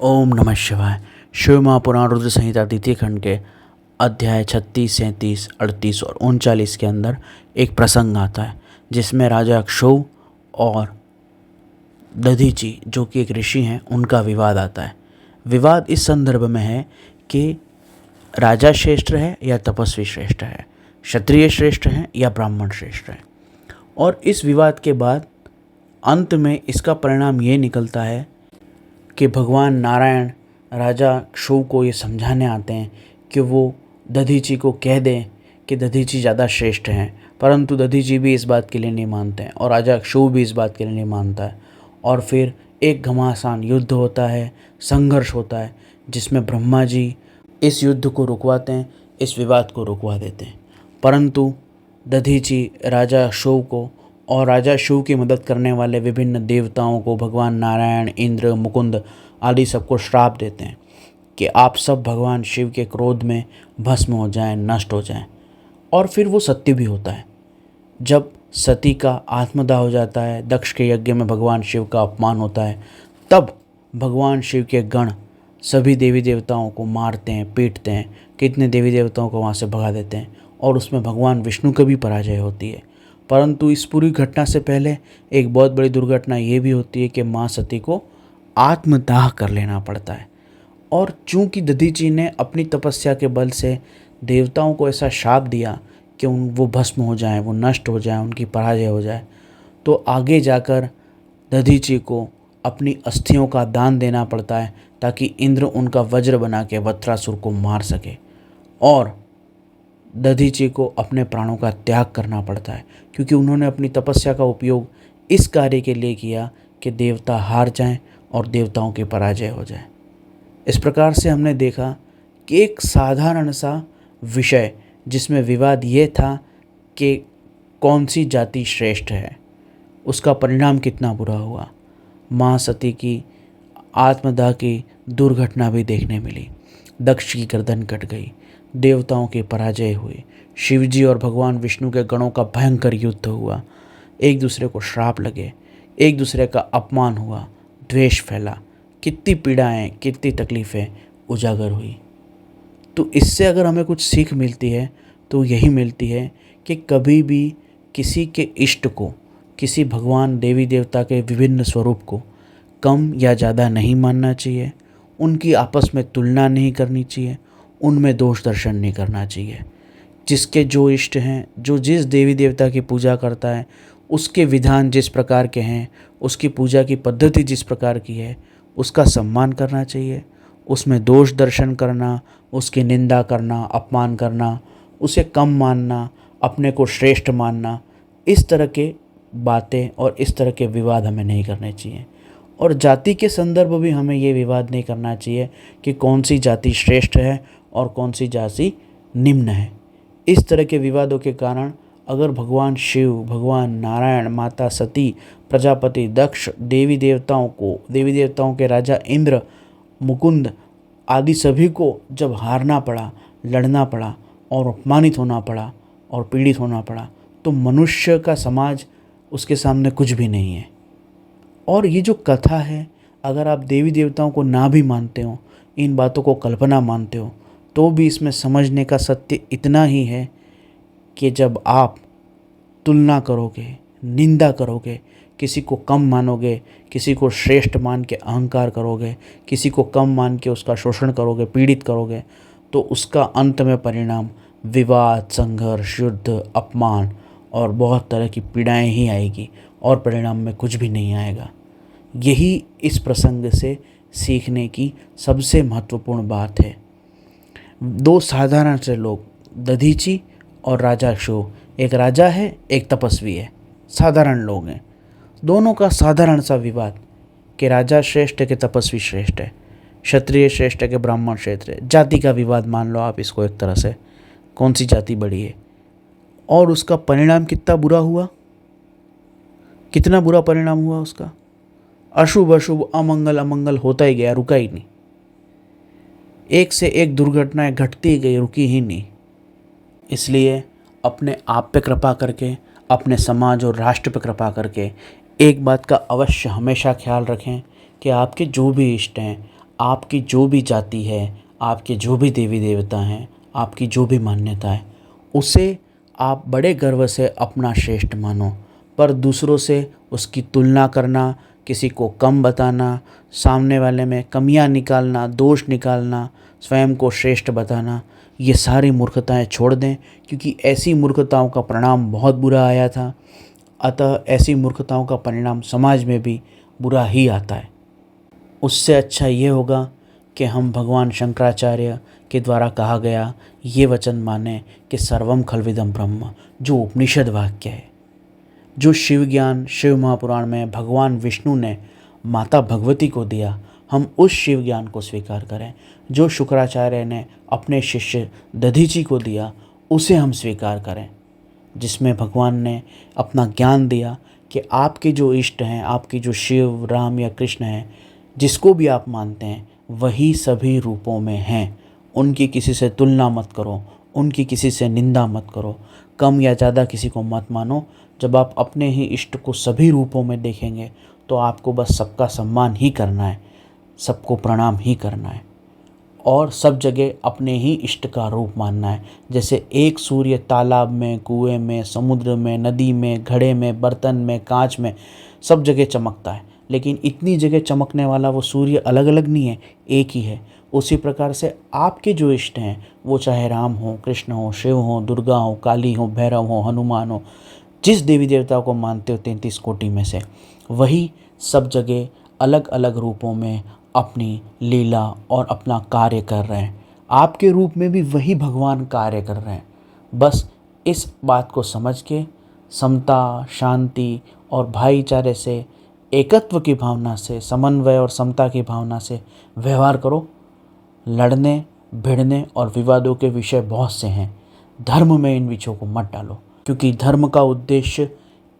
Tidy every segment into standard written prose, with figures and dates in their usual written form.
ओम नमः शिवाय। शिव महापुराण रुद्र संहिता द्वितीय खंड के अध्याय 36, 37, 38 और 39 के अंदर एक प्रसंग आता है जिसमें राजा अक्षौ और दधीची जो कि एक ऋषि हैं उनका विवाद आता है। विवाद इस संदर्भ में है कि राजा श्रेष्ठ है या तपस्वी श्रेष्ठ है, क्षत्रिय श्रेष्ठ है या ब्राह्मण श्रेष्ठ है। और इस विवाद के बाद अंत में इसका परिणाम ये निकलता है कि भगवान नारायण राजा अक्षौ को ये समझाने आते हैं कि वो दधीची को कह दें कि दधीची ज़्यादा श्रेष्ठ हैं, परंतु दधीची भी इस बात के लिए नहीं मानते हैं और राजा अक्षौ भी इस बात के लिए नहीं मानता है। और फिर एक घमासान युद्ध होता है, संघर्ष होता है जिसमें ब्रह्मा जी इस युद्ध को रुकवाते हैं, इस विवाद को रुकवा देते हैं। परंतु दधीची राजा अक्षौ को और राजा शिव की मदद करने वाले विभिन्न देवताओं को भगवान नारायण, इंद्र, मुकुंद आदि सबको श्राप देते हैं कि आप सब भगवान शिव के क्रोध में भस्म हो जाएं, नष्ट हो जाएं। और फिर वो सत्य भी होता है। जब सती का आत्मदाह हो जाता है, दक्ष के यज्ञ में भगवान शिव का अपमान होता है, तब भगवान शिव के गण सभी देवी देवताओं को मारते हैं, पीटते हैं, कितने देवी देवताओं को वहाँ से भगा देते हैं और उसमें भगवान विष्णु की भी पराजय होती है। परंतु इस पूरी घटना से पहले एक बहुत बड़ी दुर्घटना ये भी होती है कि माँ सती को आत्मदाह कर लेना पड़ता है। और चूंकि दधीची ने अपनी तपस्या के बल से देवताओं को ऐसा शाप दिया कि वो भस्म हो जाएं, वो नष्ट हो जाएं, उनकी पराजय हो जाए, तो आगे जाकर दधीची को अपनी अस्थियों का दान देना पड़ता है ताकि इंद्र उनका वज्र बना के वृत्रासुर को मार सके। और दधीची को अपने प्राणों का त्याग करना पड़ता है क्योंकि उन्होंने अपनी तपस्या का उपयोग इस कार्य के लिए किया कि देवता हार जाएं और देवताओं की पराजय हो जाए। इस प्रकार से हमने देखा कि एक साधारण सा विषय जिसमें विवाद ये था कि कौन सी जाति श्रेष्ठ है, उसका परिणाम कितना बुरा हुआ। माँ सती की आत्मदाह की दुर्घटना भी देखने मिली, दक्ष की गर्दन कट गई, देवताओं की पराजय हुई, शिवजी और भगवान विष्णु के गणों का भयंकर युद्ध हुआ, एक दूसरे को श्राप लगे, एक दूसरे का अपमान हुआ, द्वेष फैला, कितनी पीड़ाएं, कितनी तकलीफ़ें उजागर हुई। तो इससे अगर हमें कुछ सीख मिलती है तो यही मिलती है कि कभी भी किसी के इष्ट को, किसी भगवान देवी देवता के विभिन्न स्वरूप को कम या ज़्यादा नहीं मानना चाहिए, उनकी आपस में तुलना नहीं करनी चाहिए, उनमें दोष दर्शन नहीं करना चाहिए। जिसके जो इष्ट हैं, जो जिस देवी देवता की पूजा करता है, उसके विधान जिस प्रकार के हैं, उसकी पूजा की पद्धति जिस प्रकार की है, उसका सम्मान करना चाहिए। उसमें दोष दर्शन करना, उसकी निंदा करना, अपमान करना, उसे कम मानना, अपने को श्रेष्ठ मानना, इस तरह के बातें और इस तरह के विवाद हमें नहीं करने चाहिए। और जाति के संदर्भ भी हमें ये विवाद नहीं करना चाहिए कि कौन सी जाति श्रेष्ठ है और कौन सी जाति निम्न है। इस तरह के विवादों के कारण अगर भगवान शिव, भगवान नारायण, माता सती, प्रजापति दक्ष, देवी देवताओं के राजा इंद्र, मुकुंद आदि सभी को जब हारना पड़ा, लड़ना पड़ा और अपमानित होना पड़ा और पीड़ित होना पड़ा, तो मनुष्य का समाज उसके सामने कुछ भी नहीं है। और ये जो कथा है, अगर आप देवी देवताओं को ना भी मानते हो, इन बातों को कल्पना मानते हो, तो भी इसमें समझने का सत्य इतना ही है कि जब आप तुलना करोगे, निंदा करोगे, किसी को कम मानोगे, किसी को श्रेष्ठ मान के अहंकार करोगे, किसी को कम मान के उसका शोषण करोगे, पीड़ित करोगे, तो उसका अंत में परिणाम विवाद, संघर्ष, युद्ध, अपमान और बहुत तरह की पीड़ाएं ही आएगी और परिणाम में कुछ भी नहीं आएगा। यही इस प्रसंग से सीखने की सबसे महत्वपूर्ण बात है। दो साधारण से लोग, दधीची और राजा अक्षौ, एक राजा है, एक तपस्वी है, साधारण लोग हैं, दोनों का साधारण सा विवाद कि राजा श्रेष्ठ है कि तपस्वी श्रेष्ठ है, क्षत्रिय श्रेष्ठ है कि ब्राह्मण श्रेष्ठ है, जाति का विवाद मान लो आप इसको एक तरह से, कौन सी जाति बड़ी है। और उसका परिणाम कितना बुरा हुआ, कितना बुरा परिणाम हुआ उसका। अशुभ अशुभ, अमंगल अमंगल होता ही गया, रुका ही नहीं। एक से एक दुर्घटनाएं घटती ही गई, रुकी ही नहीं। इसलिए अपने आप पे कृपा करके, अपने समाज और राष्ट्र पे कृपा करके एक बात का अवश्य हमेशा ख्याल रखें कि आपके जो भी इष्ट हैं, आपकी जो भी जाति है, आपके जो भी देवी देवता हैं, आपकी जो भी मान्यता है, उसे आप बड़े गर्व से अपना श्रेष्ठ मानो। पर दूसरों से उसकी तुलना करना, किसी को कम बताना, सामने वाले में कमियां निकालना, दोष निकालना, स्वयं को श्रेष्ठ बताना, ये सारी मूर्खताएं छोड़ दें, क्योंकि ऐसी मूर्खताओं का परिणाम बहुत बुरा आया था। अतः ऐसी मूर्खताओं का परिणाम समाज में भी बुरा ही आता है। उससे अच्छा ये होगा कि हम भगवान शंकराचार्य के द्वारा कहा गया ये वचन माने कि सर्वम खलविदम ब्रह्म, जो उपनिषद वाक्य है, जो शिव ज्ञान शिव महापुराण में भगवान विष्णु ने माता भगवती को दिया, हम उस शिव ज्ञान को स्वीकार करें। जो शुक्राचार्य ने अपने शिष्य दधीची को दिया, उसे हम स्वीकार करें, जिसमें भगवान ने अपना ज्ञान दिया कि आपके जो इष्ट हैं, आपकी जो शिव राम या कृष्ण हैं, जिसको भी आप मानते हैं, वही सभी रूपों में हैं। उनकी किसी से तुलना मत करो, उनकी किसी से निंदा मत करो, कम या ज़्यादा किसी को मत मानो। जब आप अपने ही इष्ट को सभी रूपों में देखेंगे तो आपको बस सबका सम्मान ही करना है, सबको प्रणाम ही करना है और सब जगह अपने ही इष्ट का रूप मानना है। जैसे एक सूर्य तालाब में, कुएं में, समुद्र में, नदी में, घड़े में, बर्तन में, कांच में, सब जगह चमकता है, लेकिन इतनी जगह चमकने वाला वो सूर्य अलग अलग नहीं है, एक ही है। उसी प्रकार से आपके जो इष्ट हैं, वो चाहे राम हो, कृष्ण हो, शिव हो, दुर्गा हो, काली हो, भैरव हो, हनुमान हो, जिस देवी देवता को मानते हो 33 कोटि में से, वही सब जगह अलग अलग रूपों में अपनी लीला और अपना कार्य कर रहे हैं। आपके रूप में भी वही भगवान कार्य कर रहे हैं। बस इस बात को समझ के समता, शांति और भाईचारे से, एकत्व की भावना से, समन्वय और समता की भावना से व्यवहार करो। लड़ने, भिड़ने और विवादों के विषय बहुत से हैं। धर्म में इन विषयों को मत डालो, क्योंकि धर्म का उद्देश्य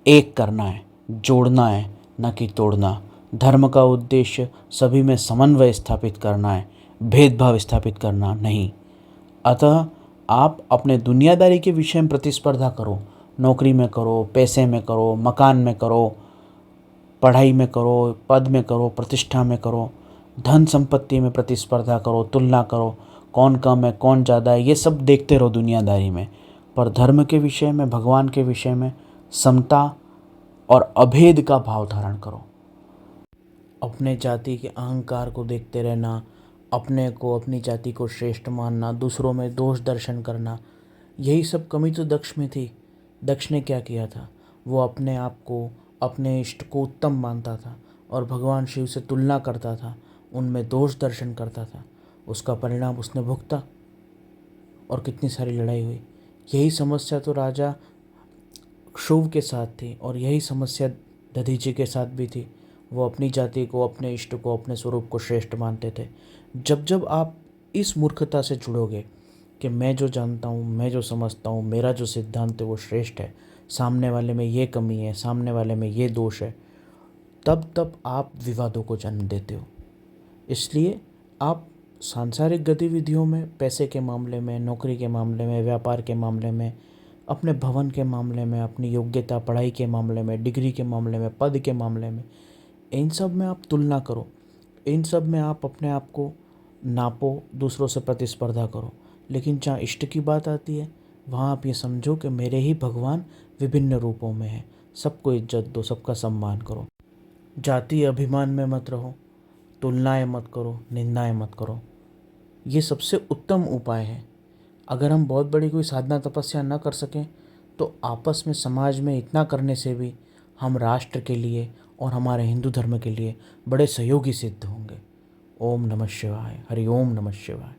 एक करना है, जोड़ना है, न कि तोड़ना। धर्म का उद्देश्य सभी में समन्वय स्थापित करना है, भेदभाव स्थापित करना नहीं। अतः आप अपने दुनियादारी के विषय में प्रतिस्पर्धा करो, नौकरी में करो, पैसे में करो, मकान में करो, पढ़ाई में करो, पद में करो, प्रतिष्ठा में करो, धन संपत्ति में प्रतिस्पर्धा करो, तुलना करो, कौन कम है, कौन ज़्यादा है, ये सब देखते रहो दुनियादारी में। पर धर्म के विषय में, भगवान के विषय में समता और अभेद का भाव धारण करो। अपने जाति के अहंकार को देखते रहना, अपने को, अपनी जाति को श्रेष्ठ मानना, दूसरों में दोष दर्शन करना, यही सब कमी तो दक्ष में थी। दक्ष ने क्या किया था? वो अपने आप को, अपने इष्ट को उत्तम मानता था और भगवान शिव से तुलना करता था, उनमें दोष दर्शन करता था। उसका परिणाम उसने भुगता और कितनी सारी लड़ाई हुई। यही समस्या तो राजा क्षुभ के साथ थी और यही समस्या दधीची के साथ भी थी। वो अपनी जाति को, अपने इष्ट को, अपने स्वरूप को श्रेष्ठ मानते थे। जब जब आप इस मूर्खता से जुड़ोगे कि मैं जो जानता हूँ, मैं जो समझता हूँ, मेरा जो सिद्धांत है वो श्रेष्ठ है, सामने वाले में ये कमी है, सामने वाले में ये दोष है, तब तब आप विवादों को जन्म देते हो। इसलिए आप सांसारिक गतिविधियों में, पैसे के मामले में, नौकरी के मामले में, व्यापार के मामले में, अपने भवन के मामले में, अपनी योग्यता, पढ़ाई के मामले में, डिग्री के मामले में, पद के मामले में, इन सब में आप तुलना करो, इन सब में आप अपने आप को नापो, दूसरों से प्रतिस्पर्धा करो। लेकिन जहाँ इष्ट की बात आती है, वहाँ आप ये समझो कि मेरे ही भगवान विभिन्न रूपों में हैं। सबको इज्जत दो, सबका सम्मान करो। जाति अभिमान में मत रहो, तुलनाएं मत करो, निंदाएं मत करो। ये सबसे उत्तम उपाय है। अगर हम बहुत बड़ी कोई साधना तपस्या न कर सकें तो आपस में, समाज में इतना करने से भी हम राष्ट्र के लिए और हमारे हिंदू धर्म के लिए बड़े सहयोगी सिद्ध होंगे। ओम नमः शिवाय। हरि ओम नमः शिवाय।